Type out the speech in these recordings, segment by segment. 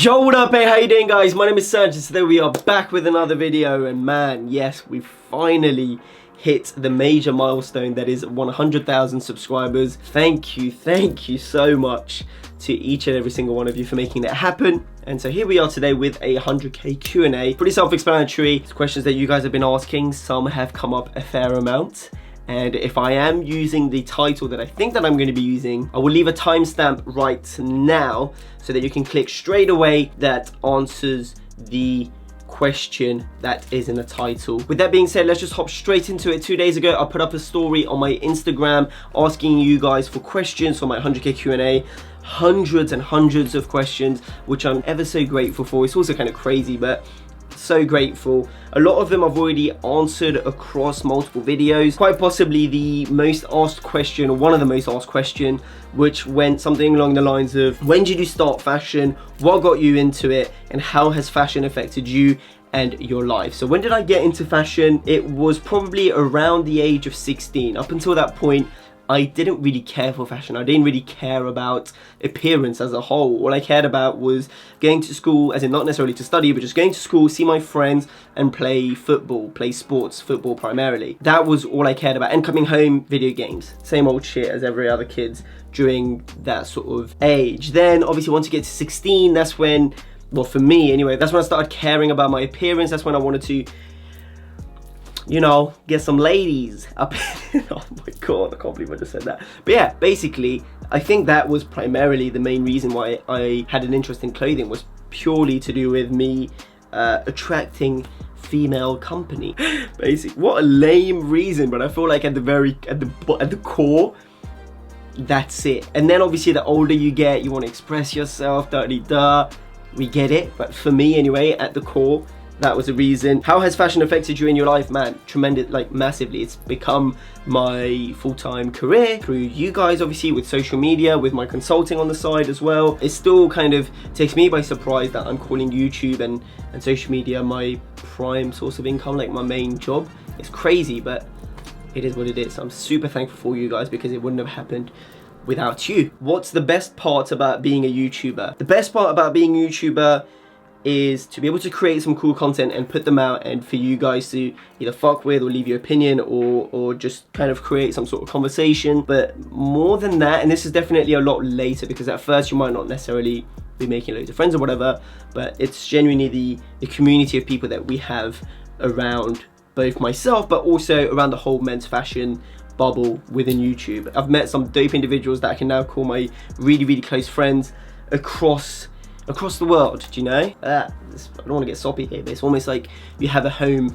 Yo, what up, hey, how you doing, guys? My name is Sangiev. Today we are back with another video, and man, yes, we finally hit the major milestone that is 100,000 subscribers. Thank you so much to each and every single one of you for making that happen. And so here we are today with a 100k Q&A. Pretty self-explanatory. It's questions that you guys have been asking. Some have come up a fair amount. And if I am using the title that I think that I'm going to be using, I will leave a timestamp right now so that you can click straight away that answers the question that is in the title. With that being said, let's just hop straight into it. 2 days ago, I put up a story on my Instagram asking you guys for questions for my 100k Q&A. Hundreds and hundreds of questions, which I'm ever so grateful for. It's also kind of crazy, but so grateful. A lot of them I've already answered across multiple videos. Quite possibly the most asked question, or one of the most asked question, which went something along the lines of, when did you start fashion? What got you into it? And how has fashion affected you and your life? So when did I get into fashion? It was probably around the age of 16. Up until that point, I didn't really care for fashion. I didn't really care about appearance as a whole. All I cared about was going to school, as in not necessarily to study, but just going to school, see my friends, and play football, play sports, football primarily. That was all I cared about. And coming home, video games. Same old shit as every other kids during that sort of age. Then, obviously, once you get to 16, that's when, well, for me anyway, that's when I started caring about my appearance. That's when I wanted to, you know, get some ladies up. Oh my god, I can't believe I just said that. But yeah, basically, I think that was primarily the main reason why I had an interest in clothing, was purely to do with me attracting female company. Basically, what a lame reason, but I feel like at the core, that's it. And then obviously the older you get, you want to express yourself, da-de-da. We get it, but for me anyway, at the core, that was the reason. How has fashion affected you in your life? Man, tremendous, like massively. It's become my full-time career through you guys, obviously, with social media, with my consulting on the side as well. It still kind of takes me by surprise that I'm calling YouTube and social media my prime source of income, like my main job. It's crazy, but it is what it is. I'm super thankful for you guys because it wouldn't have happened without you. What's the best part about being a YouTuber? The best part about being a YouTuber is to be able to create some cool content and put them out, and for you guys to either fuck with or leave your opinion or just kind of create some sort of conversation. But more than that, and this is definitely a lot later, because at first you might not necessarily be making loads of friends or whatever, but it's genuinely the community of people that we have around both myself but also around the whole men's fashion bubble within YouTube. I've met some dope individuals that I can now call my really close friends across the world, do you know? I don't want to get soppy here, but it's almost like you have a home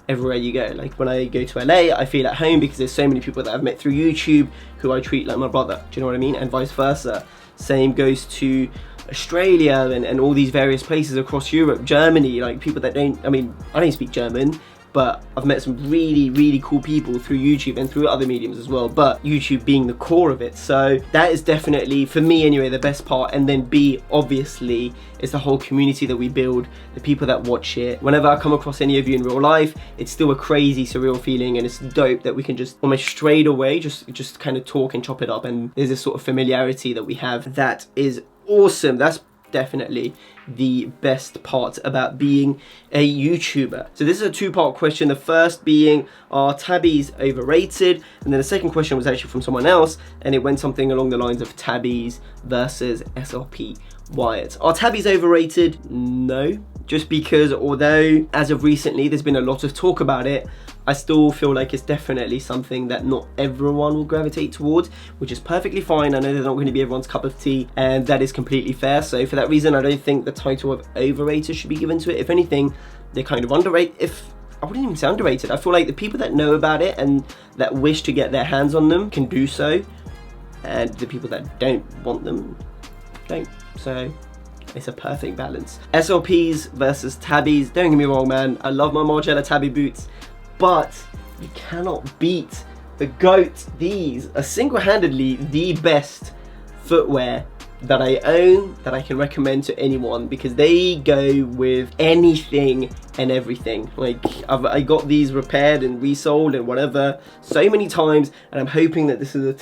everywhere you go. Like when I go to LA, I feel at home because there's so many people that I've met through YouTube who I treat like my brother, do you know what I mean? And vice versa. Same goes to Australia and all these various places across Europe, Germany, like people that don't, I mean, I don't speak German, but I've met some really cool people through YouTube and through other mediums as well, but YouTube being the core of it. So that is definitely, for me anyway, the best part. And then B, obviously, is the whole community that we build, the people that watch it. Whenever I come across any of you in real life, it's still a crazy, surreal feeling, and it's dope that we can just almost straight away just kind of talk and chop it up, and there's this sort of familiarity that we have. That is awesome. That's definitely the best part about being a YouTuber. So this is a two-part question. The first being, are Tabis overrated? And then the second question was actually from someone else, and it went something along the lines of Tabis versus SLP Wyatts. Are Tabis overrated? No. Just because although as of recently there's been a lot of talk about it, I still feel like it's definitely something that not everyone will gravitate towards, which is perfectly fine. I know they're not going to be everyone's cup of tea, and that is completely fair. So for that reason, I don't think the title of overrated should be given to it. If anything, they're kind of underrated. I wouldn't even say underrated. I feel like the people that know about it and that wish to get their hands on them can do so, and the people that don't want them don't. So it's a perfect balance. SLPs versus Tabis. Don't get me wrong, man. I love my Margiela Tabi boots, but you cannot beat the GOAT. These are single-handedly the best footwear that I own, that I can recommend to anyone, because they go with anything and everything. Like I got these repaired and resold and whatever so many times, and I'm hoping that this is a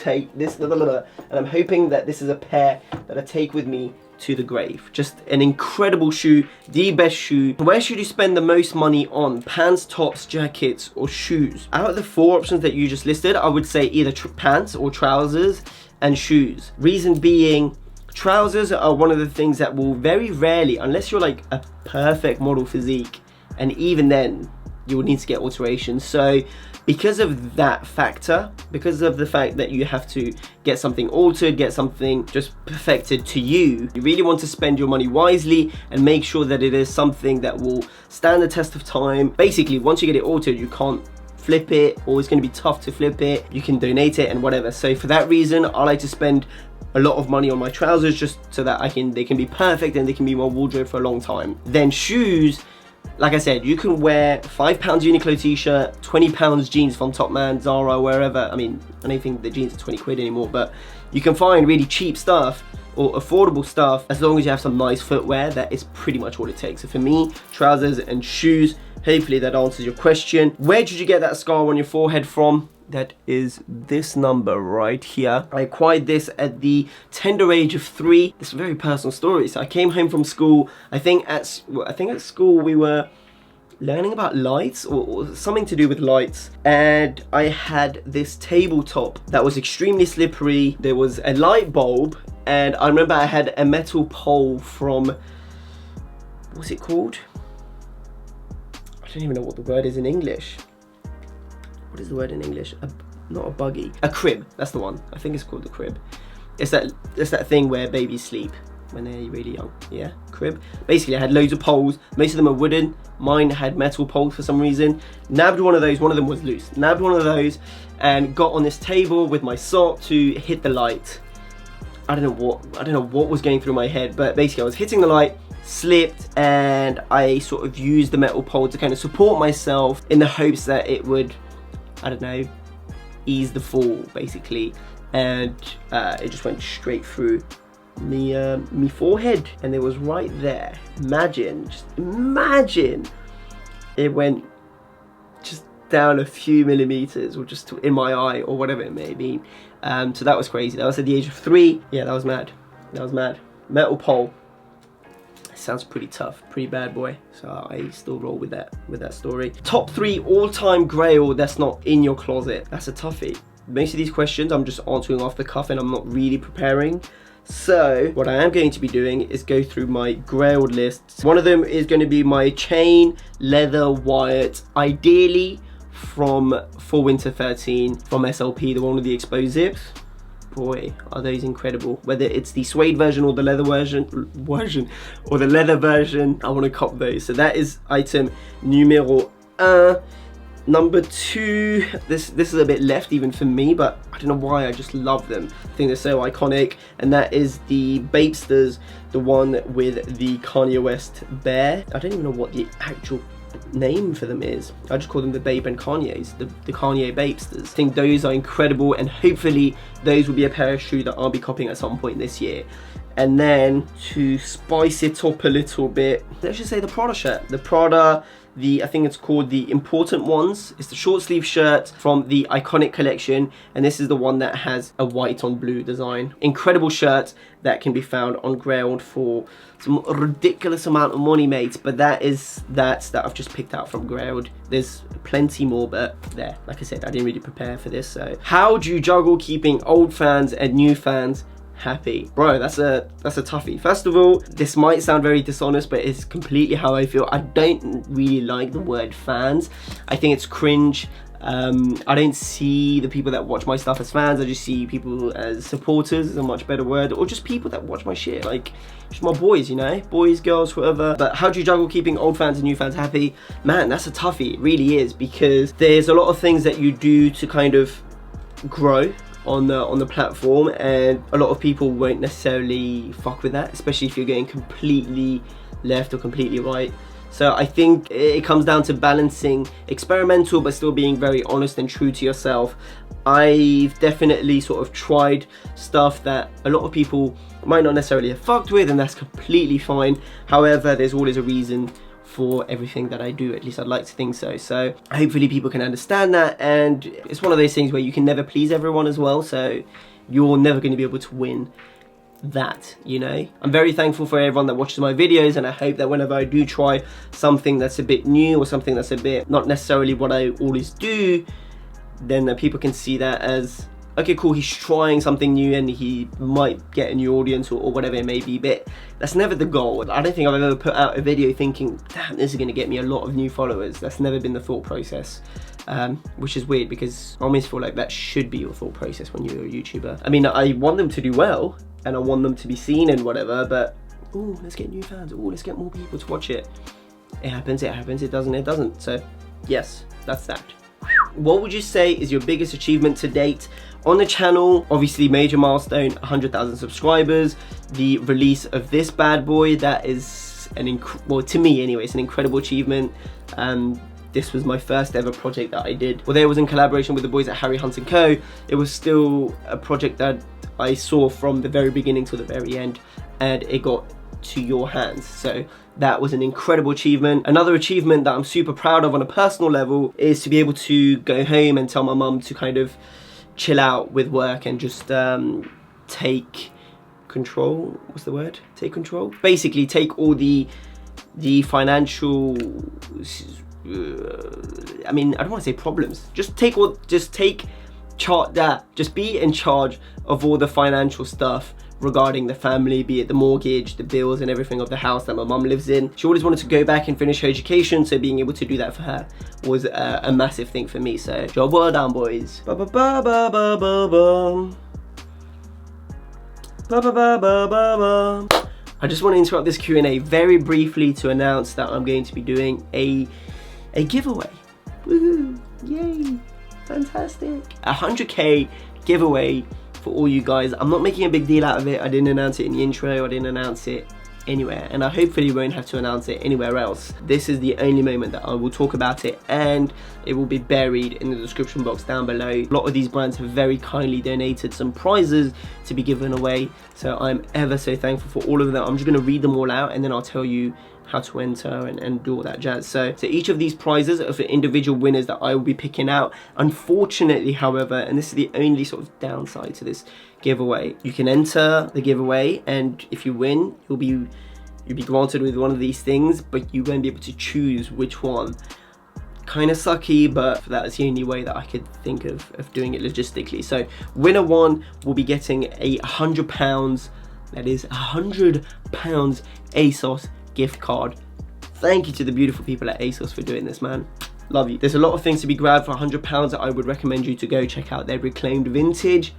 pair that I take with me to the grave. Just an incredible shoe, the best shoe. Where should you spend the most money on? Pants, tops, jackets, or shoes? Out of the 4 options that you just listed, I would say either pants or trousers and shoes. Reason being, trousers are one of the things that will very rarely, unless you're like a perfect model physique, and even then you will need to get alterations. So because of that factor, because of the fact that you have to get something altered, get something just perfected to you, you really want to spend your money wisely and make sure that it is something that will stand the test of time. Basically, once you get it altered, you can't flip it, or it's going to be tough to flip it. You can donate it and whatever. So for that reason, I like to spend a lot of money on my trousers, just so that they can be perfect and they can be in my wardrobe for a long time. Then shoes, like I said, you can wear £5 Uniqlo t-shirt, £20 jeans from Topman, Zara, wherever. I mean, I don't think the jeans are 20 quid anymore, but you can find really cheap stuff or affordable stuff as long as you have some nice footwear. That is pretty much all it takes. So for me, trousers and shoes. Hopefully that answers your question. Where did you get that scar on your forehead from? That is this number right here. I acquired this at the tender age of 3. It's a very personal story. So I came home from school. I think at school we were learning about lights or something to do with lights, and I had this tabletop that was extremely slippery. There was a light bulb, and I remember I had a metal pole from, what's it called? I don't even know what the word is in English. What is the word in English? Not a buggy. A crib. That's the one. I think it's called the crib. It's that thing where babies sleep when they're really young. Yeah, crib. Basically, I had loads of poles. Most of them are wooden. Mine had metal poles for some reason. Nabbed one of those. One of them was loose. Nabbed one of those and got on this table with my sock to hit the light. I don't know what was going through my head, but basically I was hitting the light, slipped, and I sort of used the metal pole to kind of support myself in the hopes that it would, I don't know, ease the fall basically, and it just went straight through me forehead, and it was right there. Just imagine it went just down a few millimeters, or just in my eye, or whatever it may be. So that was crazy. That was at the age of 3. Yeah, that was mad. Metal pole. Sounds pretty tough, pretty bad boy. So I still roll with that story. Top 3 all-time grail that's not in your closet. That's a toughie. Most of these questions I'm just answering off the cuff and I'm not really preparing. So what I am going to be doing is go through my grailed lists. One of them is going to be my chain leather Wyatts, ideally from Fall Winter 13 from SLP, the one with the exposed zips. Boy, are those incredible. Whether it's the suede version or the leather version, or the leather version, I want to cop those. So that is item numéro 1. Number 2, this is a bit left even for me, but I don't know why, I just love them. I think they're so iconic, and that is the Bapesters, the one with the Kanye West bear. I don't even know what the actual name for them is. I just call them the Babe and Kanye's, the Kanye Bapesters. I think those are incredible, and hopefully those will be a pair of shoes that I'll be copying at some point this year. And then to spice it up a little bit, let's just say the Prada shirt. The Prada, I think it's called the Important Ones. It's the short sleeve shirt from the Iconic collection, and this is the one that has a white on blue design. Incredible shirt that can be found on Grailed for some ridiculous amount of money, mate. But that I've just picked out from Grailed. There's plenty more, but there, like I said, I didn't really prepare for this. So how do you juggle keeping old fans and new fans happy? Bro, that's a toughie. First of all, this might sound very dishonest, but it's completely how I feel. I don't really like the word fans. I think it's cringe. I don't see the people that watch my stuff as fans. I just see people as supporters, is a much better word, or just people that watch my shit, like just my boys, you know, boys, girls, whatever. But how do you juggle keeping old fans and new fans happy? Man, that's a toughie. It really is, because there's a lot of things that you do to kind of grow on the platform, and a lot of people won't necessarily fuck with that, especially if you're getting completely left or completely right. So I think it comes down to balancing experimental but still being very honest and true to yourself. I've definitely sort of tried stuff that a lot of people might not necessarily have fucked with, and that's completely fine. However, there's always a reason for everything that I do, at least I'd like to think so. So hopefully people can understand that, and it's one of those things where you can never please everyone as well, so you're never going to be able to win that, you know. I'm very thankful for everyone that watches my videos, and I hope that whenever I do try something that's a bit new or something that's a bit not necessarily what I always do, then people can see that as, okay, cool, he's trying something new and he might get a new audience or whatever it may be, but that's never the goal. I don't think I've ever put out a video thinking, damn, this is gonna get me a lot of new followers. That's never been the thought process, which is weird because I almost feel like that should be your thought process when you're a YouTuber. I mean, I want them to do well and I want them to be seen and whatever, but, oh, let's get new fans, oh, let's get more people to watch it. It happens, it doesn't, it doesn't. So, yes, that's that. What would you say is your biggest achievement to date on the channel? Obviously, major milestone, 100,000 subscribers, the release of this bad boy. That is well, to me anyway, it's an incredible achievement. This was my first ever project that I did. Although it was in collaboration with the boys at Harry Hunt & Co, it was still a project that I saw from the very beginning to the very end, and it got to your hands. So that was an incredible achievement. Another achievement that I'm super proud of on a personal level is to be able to go home and tell my mum to kind of chill out with work and just take control. What's the word? Take control? Basically take all the financial, I mean, I don't want to say problems. Just be in charge of all the financial stuff regarding the family, be it the mortgage, the bills and everything of the house that my mum lives in. She always wanted to go back and finish her education, so being able to do that for her was a massive thing for me. So job well done, boys. I just want to interrupt this Q&A very briefly to announce that I'm going to be doing a giveaway. Woohoo! Yay! Fantastic! 100k giveaway for all you guys. I'm not making a big deal out of it. I didn't announce it in the intro, I didn't announce it anywhere, and I hopefully won't have to announce it anywhere else. This is the only moment that I will talk about it, and it will be buried in the description box down below. A lot of these brands have very kindly donated some prizes to be given away, so I'm ever so thankful for all of them. I'm just going to read them all out and then I'll tell you how to enter and do all that jazz. So each of these prizes are for individual winners that I will be picking out. Unfortunately, however, and this is the only sort of downside to this giveaway, you can enter the giveaway, and if you win, you'll be granted with one of these things, but you won't be able to choose which one. Kind of sucky, but that's the only way that I could think of doing it logistically. So winner one will be getting a £100, that is £100 ASOS gift card. Thank you to the beautiful people at ASOS for doing this, man. Love you. There's a lot of things to be grabbed for £100 that I would recommend you to go check out their reclaimed vintage.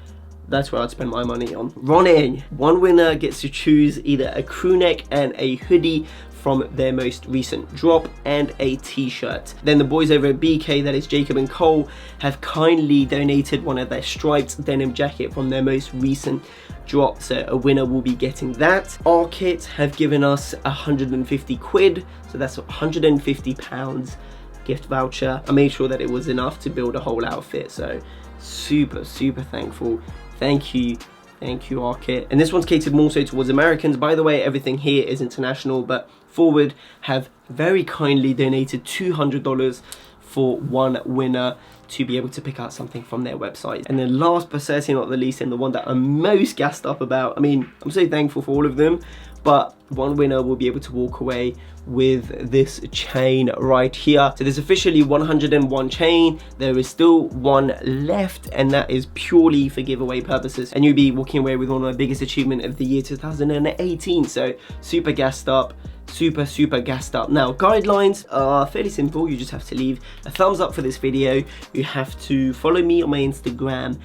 That's where I'd spend my money on. Running. One winner gets to choose either a crew neck and a hoodie from their most recent drop, and a t-shirt. Then the boys over at BK, that is Jacob and Cole, have kindly donated one of their striped denim jacket from their most recent drop, so a winner will be getting that. Rekt have given us 150 quid, so that's £150 gift voucher. I made sure that it was enough to build a whole outfit, so super thankful. Thank you Rekt. And this one's catered more so towards Americans. By the way, everything here is international, but Forward have very kindly donated $200 for one winner to be able to pick out something from their website. And then last but certainly not the least, and the one that I'm most gassed up about, I mean, I'm so thankful for all of them, but one winner will be able to walk away with this chain right here. So there's officially 101 chain. There is still one left, and that is purely for giveaway purposes. And you'll be walking away with one of my biggest achievement of the year 2018. So super gassed up. Super gassed up. Now, guidelines are fairly simple. You just have to leave a thumbs up for this video. You have to follow me on my Instagram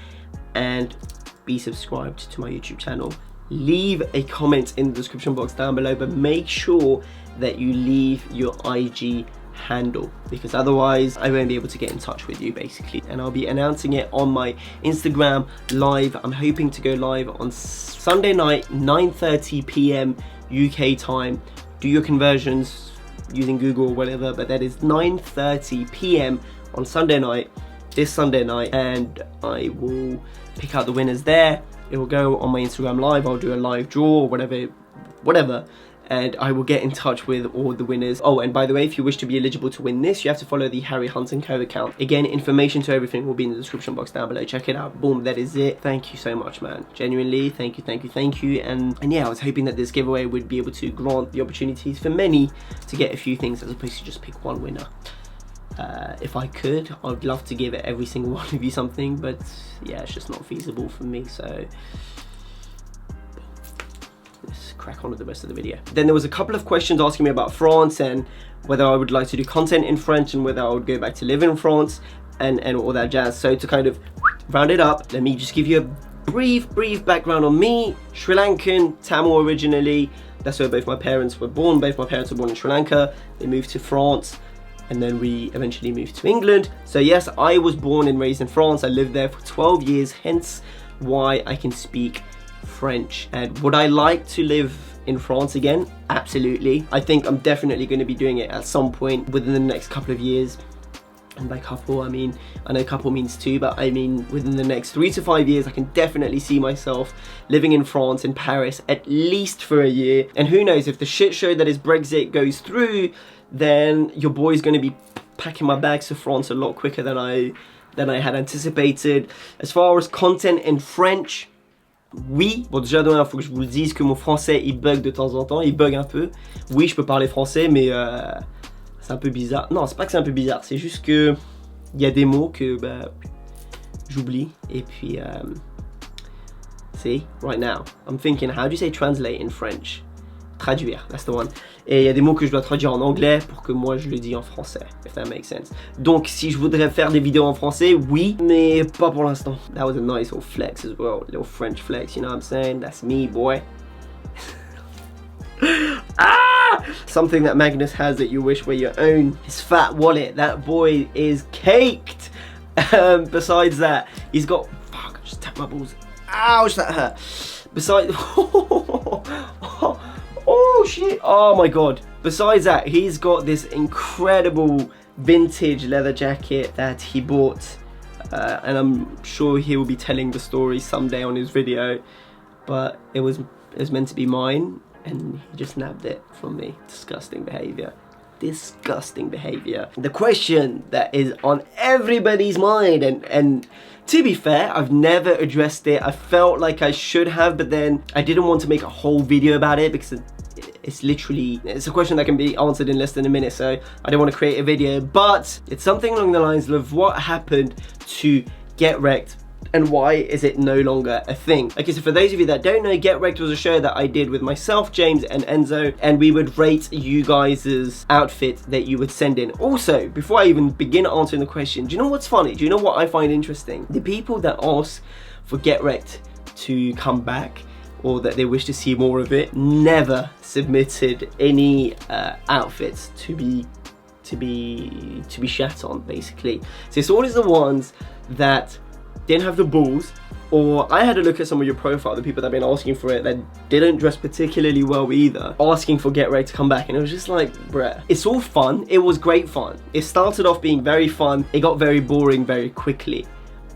and be subscribed to my YouTube channel. Leave a comment in the description box down below, but make sure that you leave your IG handle, because otherwise I won't be able to get in touch with you basically. And I'll be announcing it on my Instagram live. I'm hoping to go live on Sunday night, 9:30 p.m. UK time. Do your conversions using Google or whatever, but that is 9:30 p.m. on Sunday night, this Sunday night, and I will pick out the winners there. It will go on my Instagram live. I'll do a live draw or whatever, and I will get in touch with all the winners. Oh, and by the way, if you wish to be eligible to win this, you have to follow the Harry Hunt & Co account. Again, information to everything will be in the description box down below. Check it out. Boom, that is it. Thank you so much, man. Genuinely, thank you. And yeah, I was hoping that this giveaway would be able to grant the opportunities for many to get a few things as opposed to just pick one winner. If I could, I'd love to give every single one of you something, but yeah, it's just not feasible for me, so let's crack on with the rest of the video. Then there was a couple of questions asking me about France and whether I would like to do content in French and whether I would go back to live in France and all that jazz. So to kind of round it up, let me just give you a brief background on me. Sri Lankan, Tamil originally. That's where both my parents were born. Both my parents were born in Sri Lanka. They moved to France, and then we eventually moved to England. So yes, I was born and raised in France. I lived there for 12 years, hence why I can speak French. And would I like to live in France again? Absolutely. I think I'm definitely going to be doing it at some point within the next couple of years. And by couple, I mean, I know couple means two, but I mean within the next 3 to 5 years, I can definitely see myself living in France, in Paris, at least for a year. And who knows, if the shit show that is Brexit goes through, then your boy's going to be packing my bags to France a lot quicker than I had anticipated. As far as content in French, oui. Bon, déjà, il faut que je vous le dise que mon français, il bug de temps en temps, il bug un peu. Oui, je peux parler français, mais c'est un peu bizarre. Non, c'est pas que c'est un peu bizarre, c'est juste que il y a des mots que j'oublie. Et puis, see, right now, I'm thinking, how do you say translate in French? Traduire, that's the one. Et il y a des mots que je dois traduire en anglais pour que moi je le dise en français, if that makes sense. Donc si je voudrais faire des vidéos en français, oui, mais pas pour l'instant. That was a nice little flex as well, little French flex, you know what I'm saying? That's me, boy. Something that Magnus has that you wish were your own. His fat wallet, that boy is caked. Besides that, he's got, fuck, I just tapped my balls. Ouch, that hurt. Besides, oh shit, oh my god. Besides that, he's got this incredible vintage leather jacket that he bought, and I'm sure he will be telling the story someday on his video, but it was meant to be mine, and he just nabbed it from me. Disgusting behavior. Disgusting behavior. The question that is on everybody's mind, and to be fair, I've never addressed it. I felt like I should have, but then I didn't want to make a whole video about it because it's a question that can be answered in less than a minute, so I don't want to create a video, but it's something along the lines of what happened to Get Rekt and why is it no longer a thing. Okay, so for those of you that don't know, Get Rekt was a show that I did with myself, James and Enzo, and we would rate you guys' outfit that you would send in. Also, before I even begin answering the question, do you know what's funny? Do you know what I find interesting? The people that ask for Get Rekt to come back, or that they wish to see more of it, never submitted any outfits to be shat on, basically. So it's always the ones that didn't have the balls, or I had a look at some of your profile, the people that have been asking for it that didn't dress particularly well either, asking for Get Rekt to come back, and it was just like, bruh. It's all fun, it was great fun. It started off being very fun, it got very boring very quickly.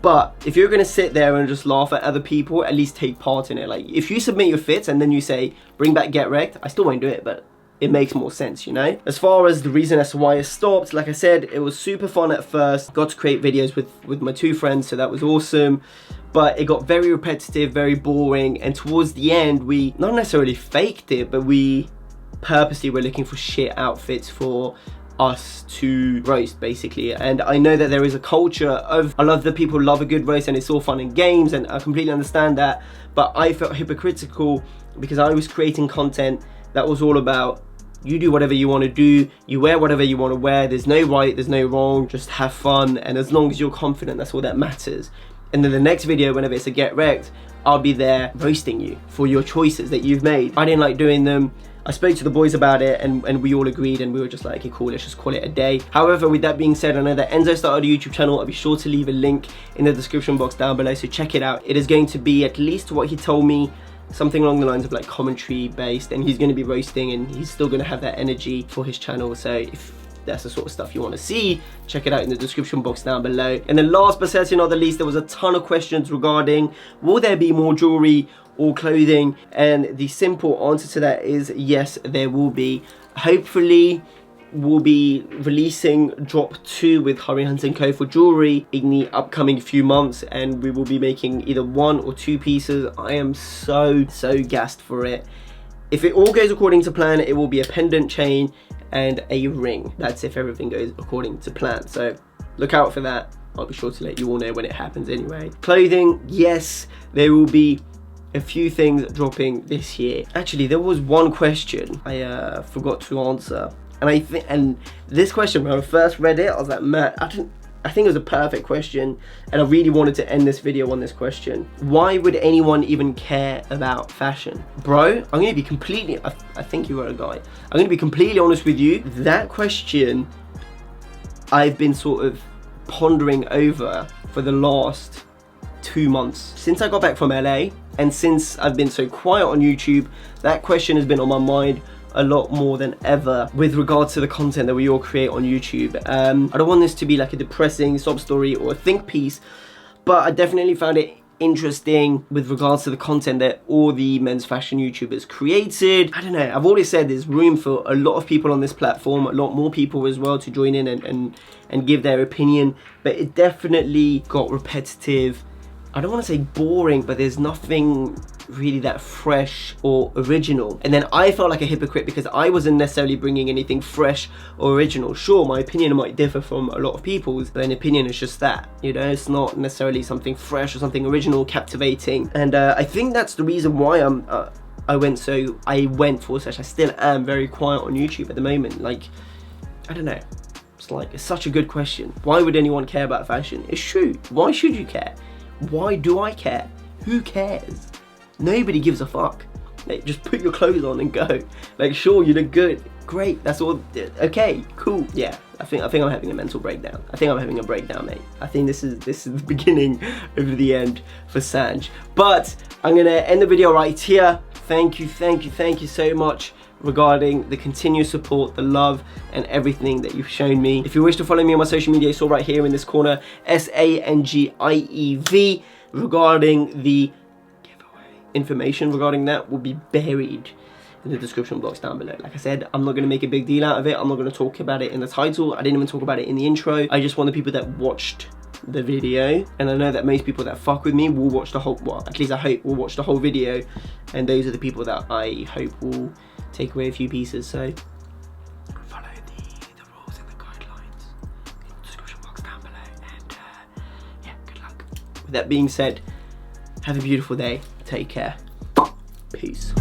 But if you're gonna sit there and just laugh at other people, at least take part in it. Like, if you submit your fits and then you say, bring back Get Rekt, I still won't do it, but it makes more sense, you know? As far as the reason as to why it stopped, like I said, it was super fun at first. Got to create videos with my 2 friends, so that was awesome. But it got very repetitive, very boring, and towards the end, we not necessarily faked it, but we purposely were looking for shit outfits for us to roast, basically. And I know that there is a culture of a lot of the people love a good roast and it's all fun and games, and I completely understand that, but I felt hypocritical because I was creating content that was all about you do whatever you want to do, you wear whatever you want to wear, there's no right, there's no wrong, just have fun, and as long as you're confident, that's all that matters. And then the next video, whenever it's a Get Rekt, I'll be there roasting you for your choices that you've made. I didn't like doing them. I spoke to the boys about it, and we all agreed, and we were just like, okay, cool, let's just call it a day. However, with that being said, I know that Enzo started a YouTube channel. I'll be sure to leave a link in the description box down below, so check it out. It is going to be, at least what he told me, something along the lines of like commentary based, and he's going to be roasting, and he's still going to have that energy for his channel. So if that's the sort of stuff you want to see, check it out in the description box down below. And then last but certainly not the least, there was a ton of questions regarding, will there be more jewelry or clothing? And the simple answer to that is yes, there will be. Hopefully we'll be releasing drop 2 with Hurry Hunt & Co for jewelry in the upcoming few months, and we will be making either 1 or 2 pieces. I am so gassed for it. If it all goes according to plan, it will be a pendant chain and a ring. That's if everything goes according to plan, so look out for that. I'll be sure to let you all know when it happens anyway. Clothing, yes, there will be a few things dropping this year. Actually, there was one question I forgot to answer. And this question, when I first read it, I was like, man, I think it was a perfect question, and I really wanted to end this video on this question. Why would anyone even care about fashion? Bro, I'm gonna be completely, I think you were a guy. I'm gonna be completely honest with you. That question, I've been sort of pondering over for the last 2 months. Since I got back from LA, and since I've been so quiet on YouTube, that question has been on my mind a lot more than ever with regards to the content that we all create on YouTube. I don't want this to be like a depressing sob story or a think piece, but I definitely found it interesting with regards to the content that all the men's fashion YouTubers created. I don't know, I've always said there's room for a lot of people on this platform, a lot more people as well to join in and give their opinion, but it definitely got repetitive. I don't want to say boring, but there's nothing really that fresh or original. And then I felt like a hypocrite because I wasn't necessarily bringing anything fresh or original. Sure, my opinion might differ from a lot of people's, but an opinion is just that, you know, it's not necessarily something fresh or something original, captivating. And I think that's the reason why I still am very quiet on YouTube at the moment. Like, I don't know, it's such a good question. Why would anyone care about fashion? It's true. Why should you care? Why do I care? Who cares? Nobody gives a fuck. Like, just put your clothes on and go. Like, sure, you look good. Great, that's all. Okay, cool. Yeah, I think I'm having a mental breakdown. I think I'm having a breakdown, mate. I think this is the beginning of the end for Sanj. But I'm gonna end the video right here. Thank you so much regarding the continued support, the love, and everything that you've shown me. If you wish to follow me on my social media, it's all right here in this corner, SANGIEV. Regarding the giveaway, information regarding that will be buried in the description box down below. Like I said, I'm not going to make a big deal out of it. I'm not going to talk about it in the title. I didn't even talk about it in the intro. I just want the people that watched the video, and I know that most people that fuck with me will watch the whole, well, at least I hope will watch the whole video, and those are the people that I hope will take away a few pieces. So follow the rules and the guidelines in the description box down below, and yeah, good luck. With that being said, have a beautiful day, take care, peace.